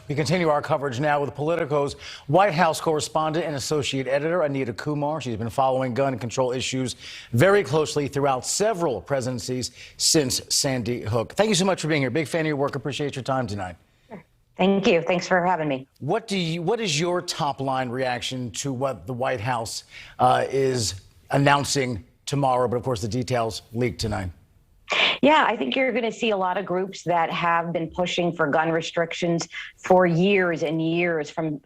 We continue our coverage now with Politico's White House correspondent and associate editor, Anita Kumar. She's been following gun control issues very closely throughout several presidencies since Sandy Hook. Thank you so much for being here. Big fan of your work. Appreciate your time tonight. Thank you. Thanks for having me. What is your top line reaction to what the White House is announcing tomorrow? But of course, the details leaked tonight. Yeah, I think you're going to see a lot of groups that have been pushing for gun restrictions for years and years from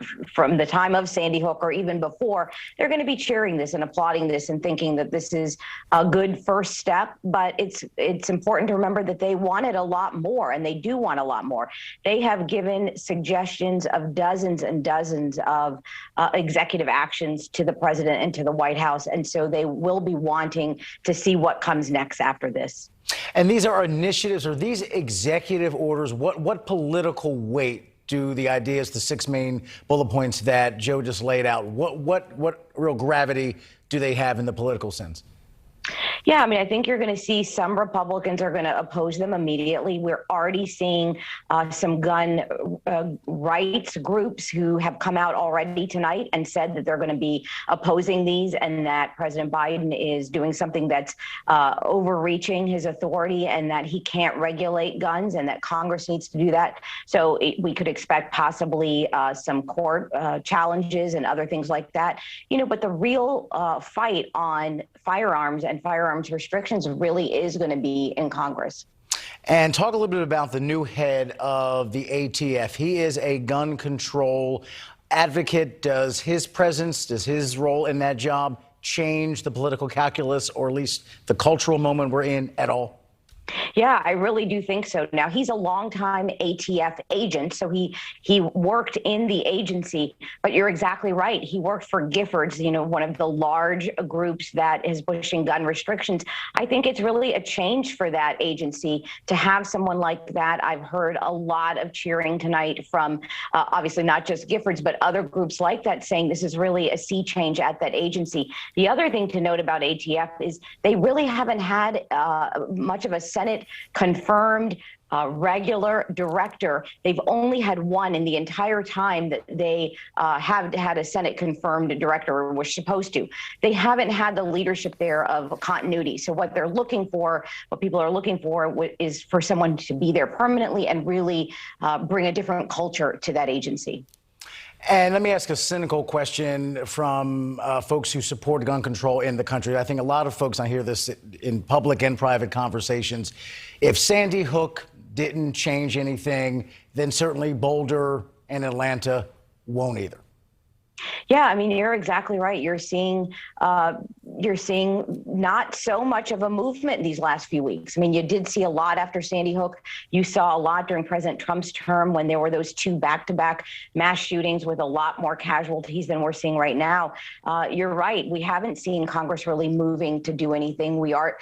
the time of Sandy Hook or even before. They're going to be cheering this and applauding this and thinking that this is a good first step. But it's important to remember that they wanted a lot more, and they do want a lot more. They have given suggestions of dozens and dozens of executive actions to the president and to the White House. And so they will be wanting to see what comes next after this. And these are initiatives, or these executive orders, what political weight do the ideas, the 6 main bullet points that Joe just laid out, what real gravity do they have in the political sense? Yeah, I mean, I think you're going to see some Republicans are going to oppose them immediately. We're already seeing some gun rights groups who have come out already tonight and said that they're going to be opposing these, and that President Biden is doing something that's overreaching his authority, and that he can't regulate guns, and that Congress needs to do that. So we could expect possibly some court challenges and other things like that. You know, but the real fight on firearms and firearms restrictions really is going to be in Congress. And talk a little bit about the new head of the ATF. He is a gun control advocate. Does his presence, does his role in that job change the political calculus, or at least the cultural moment we're in, at all? Yeah, I really do think so. Now, he's a longtime ATF agent, so he worked in the agency. But you're exactly right. He worked for Giffords, you know, one of the large groups that is pushing gun restrictions. I think it's really a change for that agency to have someone like that. I've heard a lot of cheering tonight from obviously not just Giffords, but other groups like that, saying this is really a sea change at that agency. The other thing to note about ATF is they really haven't had much of a Senate confirmed regular director. They've only had one in the entire time that they have had a Senate confirmed director, or were supposed to. They haven't had the leadership there of continuity. So what they're looking for, what people are looking for, is for someone to be there permanently and really bring a different culture to that agency. And let me ask a cynical question from folks who support gun control in the country. I think a lot of folks, I hear this in public and private conversations. If Sandy Hook didn't change anything, then certainly Boulder and Atlanta won't either. Yeah, I mean, you're exactly right. You're seeing not so much of a movement these last few weeks. I mean, you did see a lot after Sandy Hook. You saw a lot during President Trump's term when there were those 2 back-to-back mass shootings with a lot more casualties than we're seeing right now. You're right. We haven't seen Congress really moving to do anything. We are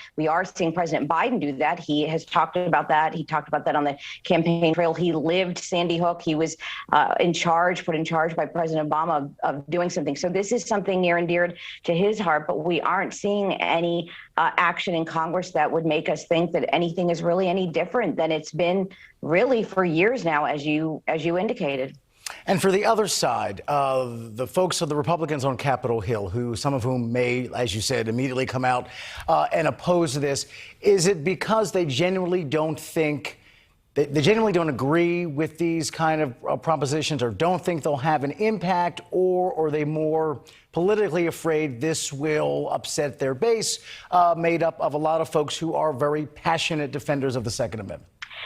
seeing President Biden do that. He has talked about that. He talked about that on the campaign trail. He lived Sandy Hook. He was put in charge by President Obama of doing something. So this is something near and dear to his heart, but we aren't seeing any action in Congress that would make us think that anything is really any different than it's been really for years now, as you indicated. And for the other side, the folks of the Republicans on Capitol Hill, some of whom may, as you said, immediately come out and oppose this, is it because they genuinely don't think they genuinely don't agree with these kind of propositions, or don't think they'll have an impact, or are they more politically afraid this will upset their base, made up of a lot of folks who are very passionate defenders of the Second Amendment?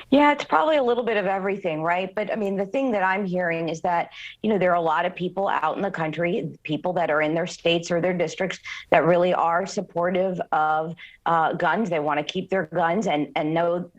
Yeah, it's probably a little bit of everything, right? But I mean, the thing that I'm hearing is that, you know, there are a lot of people out in the country, people that are in their states or their districts, that really are supportive of guns. They want to keep their guns and know.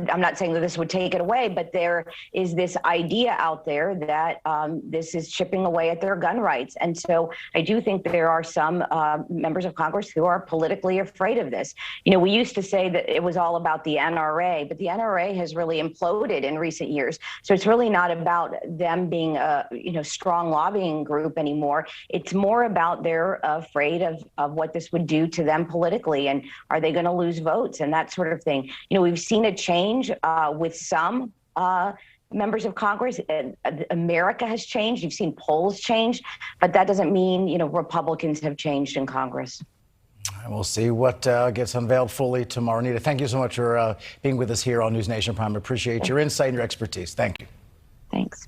I'm not saying that this would take it away, but there is this idea out there that this is chipping away at their gun rights. And so I do think there are some members of Congress who are politically afraid of this. You know, we used to say that it was all about the NRA, but the NRA has really imploded in recent years. So it's really not about them being a strong lobbying group anymore. It's more about they're afraid of what this would do to them politically, and are they going to lose votes and that sort of thing. You know, we've seen a change with some members of Congress. America has changed. You've seen polls change, but that doesn't mean, Republicans have changed in Congress. And we'll see what gets unveiled fully tomorrow. Anita, thank you so much for being with us here on NewsNation Prime. Appreciate your insight and your expertise. Thank you. Thanks.